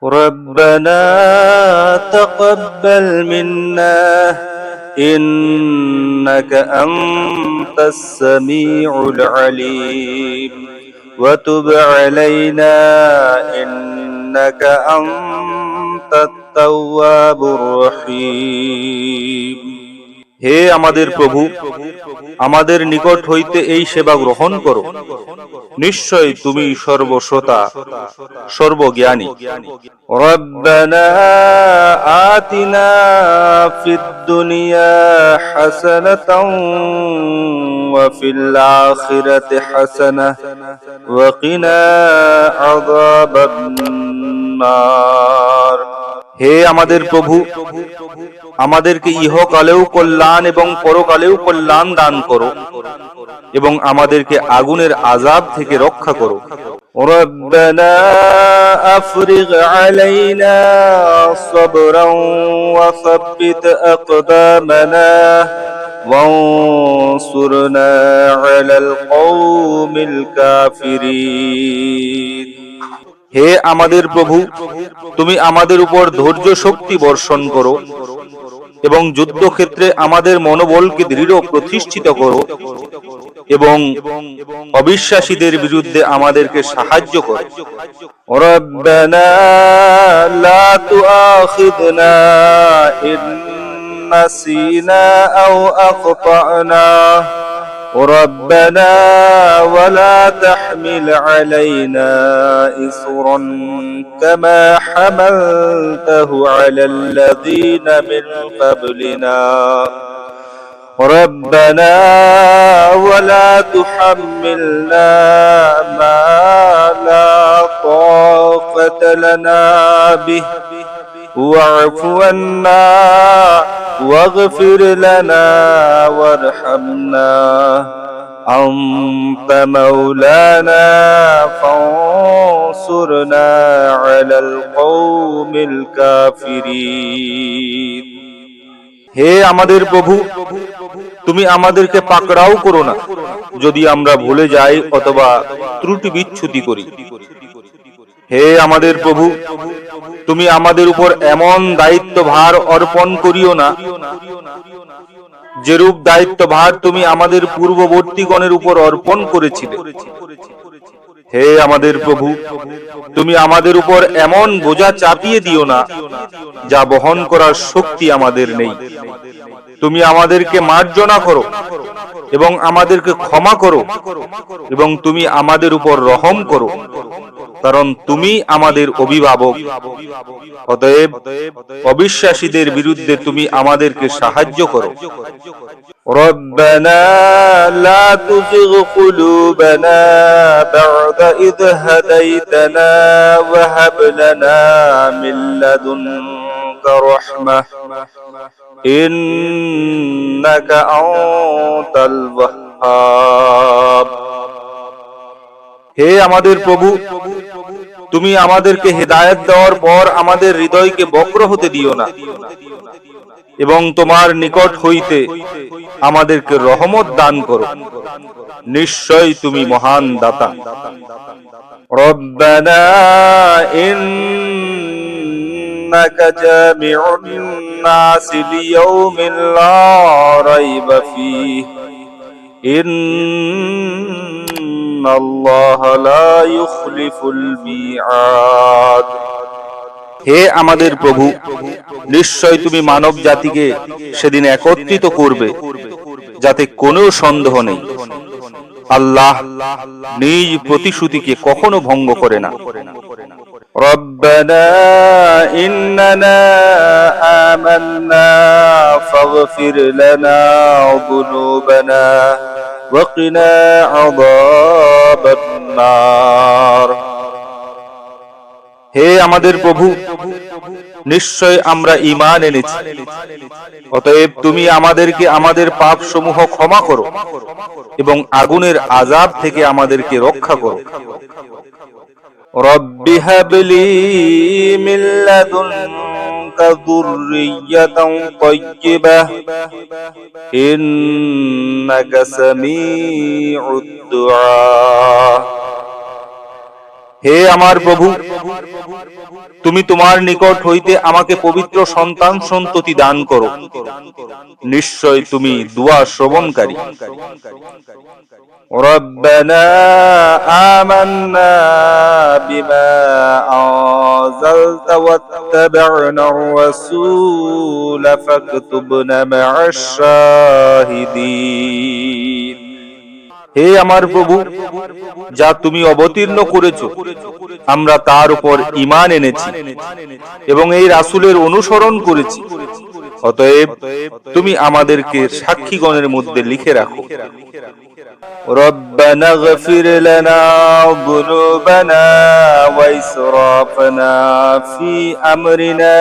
ربنا تقبل منا إنك أنت السميع العليم وتب علينا إنك أنت التواب الرحيم। হে আমাদের প্রভু, আমাদের নিকট হইতে এই সেবা গ্রহণ করো। নিশ্চয় তুমি সর্বশ্রোতা, সর্বজ্ঞানী। রব্বানা আতিনা ফিদ দুনিয়া হাসানাতাও ওয়া ফিল আখিরাতি হাসানাহ ওয়া কিনা আযাবান নার। হে আমাদের প্রভু, আমাদেরকে ইহকালেও কল্যাণ এবং পরকালেও কল্যাণ দান করো এবং আমাদেরকে আগুনের আযাব থেকে রক্ষা করো। রব্বানা আফরিগ আলাইনা সাবরান ওয়া সাব্বিত আকদামানা ওয়ানসুরনা আলাল কওমিল কাফিরিন। হে আমাদের প্রভু, তুমি আমাদের উপর ধৈর্য শক্তি বর্ষণ করো এবং যুদ্ধক্ষেত্রে আমাদের মনোবলকে দৃঢ় প্রতিষ্ঠিত করো এবং অবিশ্বাসীদের বিরুদ্ধে আমাদেরকে সাহায্য করো। রব্বানা লা তুআখিযনা ইন নাসিনা আও আখতানা ربنا ولا تحمل علينا إصرا كما حملته على الذين من قبلنا ربنا ولا تحملنا ما لا طاقة لنا به واعف عنا واغفر لنا وارحمنا أنت مولانا فانصرنا على القوم الكافرين। হে আমাদের প্রভু, তুমি আমাদেরকে পাকড়াও করো না যদি আমরা ভুলে যাই অথবা ত্রুটি বিচ্যুতি করি। হে আমাদের প্রভু, তুমি আমাদের উপর এমন দায়িত্বভার অর্পণ করিও না যেরূপ দায়িত্বভার তুমি আমাদের পূর্ববর্তীগণের উপর অর্পণ করেছিলে। হে আমাদের প্রভু, তুমি আমাদের উপর এমন বোঝা চাপিয়ে দিও না যা বহন করার শক্তি আমাদের নেই। তুমি আমাদেরকে মার্জনা করো এবং আমাদেরকে ক্ষমা করো এবং তুমি আমাদের উপর রহম করো, কারণ তুমি আমাদের অভিভাবক। অতএব অবিশ্বাসীদের বিরুদ্ধে তুমি আমাদেরকে সাহায্য করো। রব্বানা লা তুযিগ কুলুবানা বা'দা ইয হাদাইতানা ওয়া হাব লানা মিন লাদুনকা রাহমাহ ইন্নাকা আনতাল ওয়াহ্হাব। হে আমাদের প্রভু, তুমি আমাদেরকে হেদায়েত দেওয়ার পর আমাদের হৃদয়কে বক্র হতে দিও না এবং তোমার নিকট হইতে আমাদেরকে রহমত দান করো। নিশ্চয় তুমি মহান দাতা। রব্বানা ইন্নাকা জামিউন নাসি লিয়াউমিন লা রাইবা ফীহি ইন্নাল্লাহা লা ইউখলিফুল মিআদ। হে আমাদের প্রভু, নিশ্চয় তুমি মানব জাতিকে সেদিন একত্রিত করবে যাতে কোনো সন্দেহ নেই। আল্লাহ নিজ প্রতিশ্রুতিকে কখনো ভঙ্গ করে না। রব্বানা ইন্নানা আমান্না ফাগফির লানা যুনুবানা ওয়া কিনা আযাবান নার। হে আমাদের প্রভু, নিশ্চয় আমরা ঈমান এনেছি, অতএব তুমি আমাদেরকে আমাদের পাপ সমূহ ক্ষমা করো এবং আগুনের আযাব থেকে আমাদেরকে রক্ষা করো। রব্বি হাবলি মিন লাদুনকা যুররিয়্যাতান তাইয়্যিবাহ ইন্নাকা সামিউদ দুআ। হে আমার প্রভু, তুমি তোমার নিকট হইতে আমাকে পবিত্র সন্তান সন্ততি দান করো। নিশ্চয় তুমি দুয়া শ্রবণকারী। রব্বানা আমান্না বিমা আনজালতা ওয়াত্তাবা'নার রাসূল ফাকতুবনা মা'আশ শাহিদিন। হে আমার প্রভু, যা তুমি অবতীর্ণ করেছ আমরা তার উপর ঈমান এনেছি এবং এই রাসূলের অনুসরণ করেছি, অতএব তুমি আমাদেরকে সাক্ষীগণের মধ্যে লিখে রাখো। রব্বানা গফির লানা যুনুবানা ওয়া ইসরাফানা ফি আমরিনা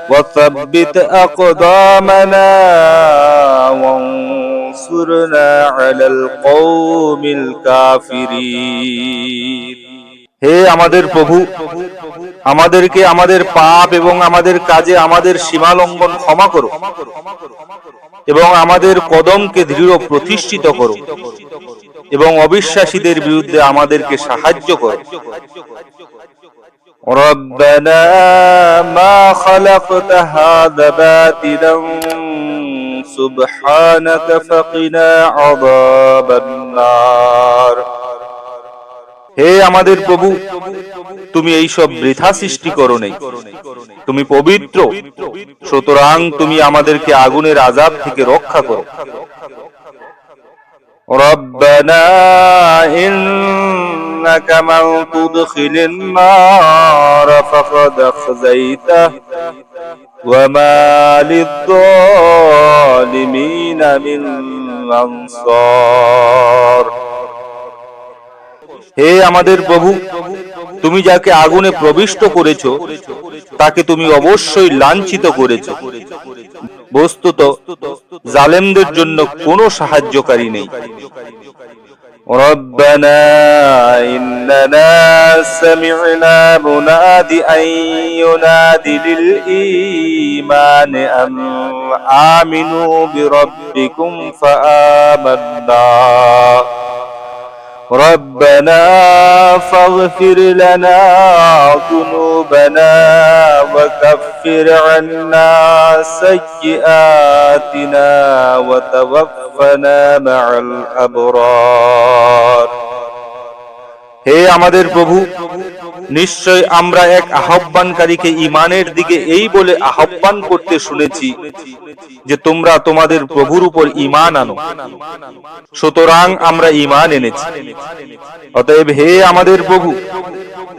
ওয়া সাব্বিত আকদামানা ওয়ানসুরনা আলাল কওমিল কাফিরিন। হে আমাদের প্রভু, আমাদেরকে আমাদের পাপ এবং আমাদের কাজে আমাদের সীমালঙ্ঘন ক্ষমা করো এবং আমাদের কদমকে দৃঢ় প্রতিষ্ঠিত করো এবং অবিশ্বাসীদের বিরুদ্ধে আমাদেরকে সাহায্য করো। রব্বানা মা খালাকতা হাযা বাতিলান সুবহানাকা ফাকিনা আযাবান নার। হে আমাদের প্রভু, তুমি এইসব বৃথা সৃষ্টি করো নাই, তুমি পবিত্র, সুতরাং তুমি আমাদেরকে আগুনের আযাব থেকে রক্ষা করো। রব্বানা ইন্নাকা মান তুদখিলিন নার ফাকাদ আখযাইতাহু ওয়া মা লিয-যালিমিনা মিন আনসার। হে আমাদের প্রভু, তুমি যাকে আগুনে প্রবিষ্ট করেছো তাকে তুমি অবশ্যই লাঞ্ছিত করেছো। বস্তুত জালেমদের জন্য কোনো সাহায্যকারী নেই। রব্বানা ইন্নানা সামি'না মুনাদিআন ইউনাদি লিল ঈমানি আন আমিনু বিরাব্বিকুম ফাআমান্না। ربنا فاغفر لنا ذنوبنا وكفر عنا سيئاتنا وتوفنا مع الأبرار। হে আমাদের প্রভু, নিশ্চয় আমরা এক আহ্বানকারীকে ঈমানের দিকে এই বলে আহ্বান করতে শুনেছি যে তোমরা তোমাদের প্রভুর উপর ঈমান আনো, সুতরাং আমরা ঈমান এনেছি। অতএব হে আমাদের প্রভু,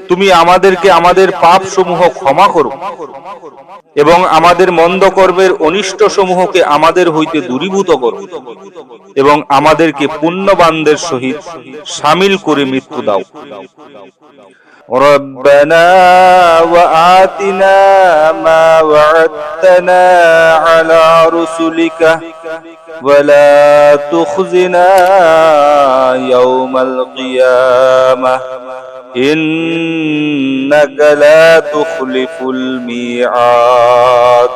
তুমি আমাদেরকে আমাদের পাপ সমূহ ক্ষমা করো এবং আমাদের মন্দ কর্মের অনিষ্ট সমূহকে আমাদের হইতে দূরীভূত করো এবং আমাদেরকে পুণ্যবানদের সহিত শামিল করে মৃত্যু দাও। ربنا وآتنا ما وعدتنا على رسلك ولا تخزنا يوم القيامة إنك لا تخلف الميعاد।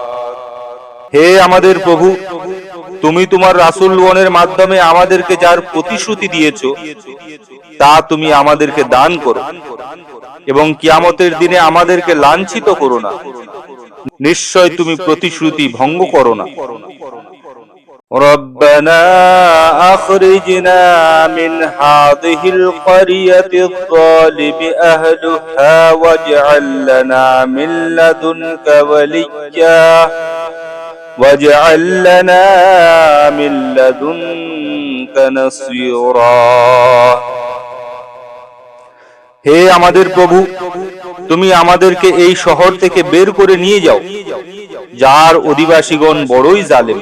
হে আমাদের প্রভু, তুমি তোমার রাসূলগণের মাধ্যমে আমাদেরকে যার প্রতিশ্রুতি দিয়েছো তা তুমি আমাদেরকে দান করো এবং কিয়ামতের দিনে আমাদেরকে লাঞ্ছিত করো না। নিশ্চয় তুমি প্রতিশ্রুতি ভঙ্গ করো না। ربنا أخرجنا من هذه القرية الظالم أهلها واجعل لنا من لدنك وليا واجعل لنا من لدنك نصيرا। হে আমাদের প্রভু, তুমি আমাদেরকে এই শহর থেকে বের করে নিয়ে যাও যার অধিবাসীগণ বড়ই জালেম,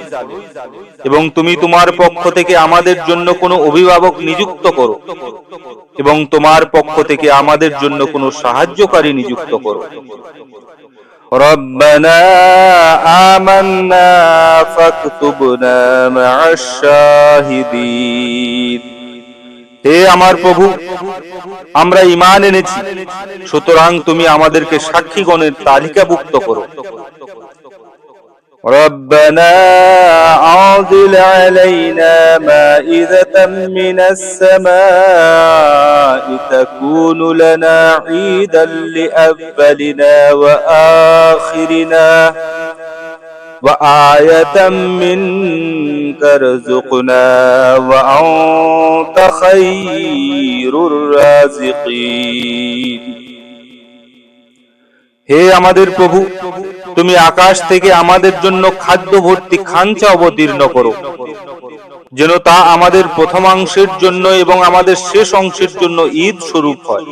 এবং তুমি তোমার পক্ষ থেকে আমাদের জন্য কোনো অভিভাবক নিযুক্ত করো এবং তোমার পক্ষ থেকে আমাদের জন্য কোনো সাহায্যকারী নিযুক্ত করো। রব্বানা আমান্না ফাকতুবনা মা'আশ শাহিদিন। হে আমার প্রভু, আমরা ঈমান এনেছি, সুতরাং তুমি আমাদেরকে সাক্ষীগণের তালিকাভুক্ত করো। ربنا أنزل علينا مائدة من السماء تكون لنا عيدا لأولنا وآخرنا وآية منك ارزقنا وأنت خير الرازقين। হে আমাদের প্রভু, তুমি আকাশ থেকে আমাদের জন্য খাদ্য ভর্তি খাঞ্চা অবতীর্ণ করো, যেন তা আমাদের প্রথমাংশের জন্য এবং আমাদের শেষ অংশের জন্য ঈদ স্বরূপ হয়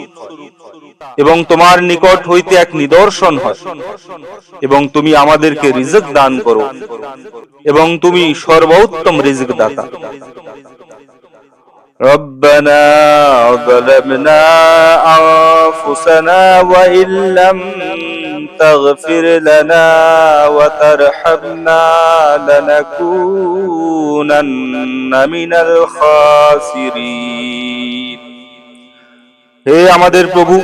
এবং তোমার নিকট হইতে এক নিদর্শন হয়, এবং তুমি আমাদেরকে রিজক দান করো এবং তুমি সর্বোত্তম রিজক দাতা। ربنا ظلمنا أنفسنا وإن لم تغفر لنا وترحمنا لنكونن من الخاسرين। হে আমাদের প্রভু,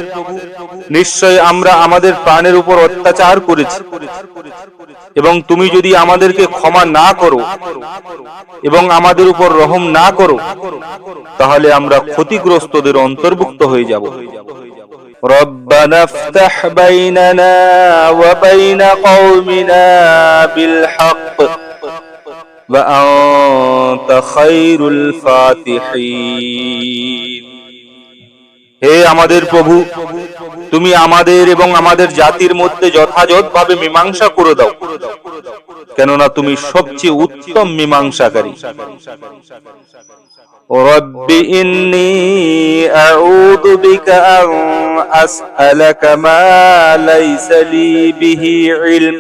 নিশ্চয় আমরা আমাদের প্রাণের উপর অত্যাচার করেছি এবং তুমি যদি আমাদেরকে ক্ষমা না করো এবং আমাদের উপর রহম না করো, তাহলে আমরা ক্ষতিগ্রস্তদের অন্তর্ভুক্ত হয়ে যাব। ربنا افتح بيننا وبين قومنا بالحق وأنت خير الفاتحين। হে আমাদের প্রভু, তুমি আমাদের এবং আমাদের জাতির মধ্যে যথাযথভাবে মীমাংসা করে দাও, কেননা তুমি সবচেয়ে উত্তম মীমাংসাকারী। রব্বি ইন্নী আউযু বিকা আন আসআলাকা মা লাইসা লি বিহি ইলম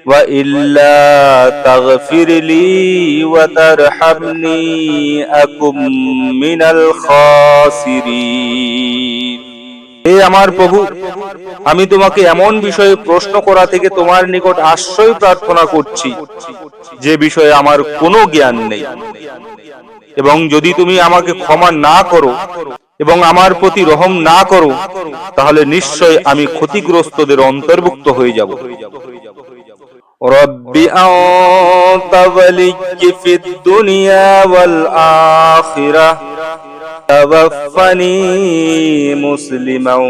ওয়া ইল্লা তাগফির লি ওয়া তারহামনি আকুম মিনাল খাসিরিন। হে আমার প্রভু, আমি তোমাকে এমন বিষয়ে প্রশ্ন করা থেকে তোমার নিকট আশ্রয় প্রার্থনা করছি যে বিষয়ে আমার কোনো জ্ঞান নেই, এবং যদি তুমি আমাকে ক্ষমা না করো এবং আমার প্রতি রহম না করো, তাহলে নিশ্চয় আমি ক্ষতিগ্রস্তদের অন্তর্ভুক্ত হয়ে যাব। রব্বি আনতা ওয়ালিয়্যি ফিদ দুনিয়া ওয়াল আখিরাহ তাওয়াফফানি মুসলিমান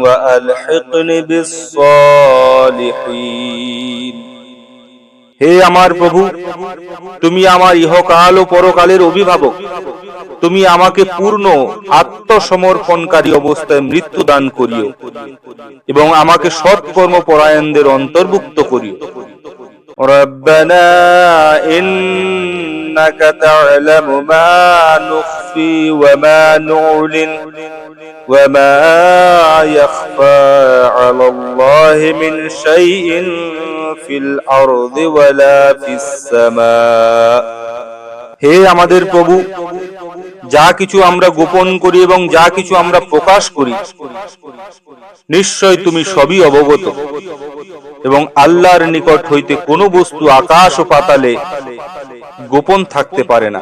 ওয়া আলহিকনি বিস সালিহিন। হে আমার প্রভু, তুমি আমার ইহকাল ও পরকালের অভিভাবক, তুমি আমাকে পূর্ণ আত্মসমর্পণকারী অবস্থায় মৃত্যু দান করিও এবং আমাকে সৎকর্মপরায়ণদের অন্তর্ভুক্ত করিও। রব্বানা ইন্নাকা তা'লামু মা নুখফি ওয়া মা নু'লিন ওয়া মা ইয়াখফা আলাল্লাহি মিন শাইইন ফিল আরদি ওয়ালা ফিস সামা। হে আমাদের প্রভু, যা কিছু আমরা গোপন করি এবং যা কিছু আমরা প্রকাশ করি, নিশ্চয় তুমি সবই অবগত, এবং আল্লাহর নিকট হইতে কোনো বস্তু আকাশ ও পাতালে গোপন থাকতে পারে না।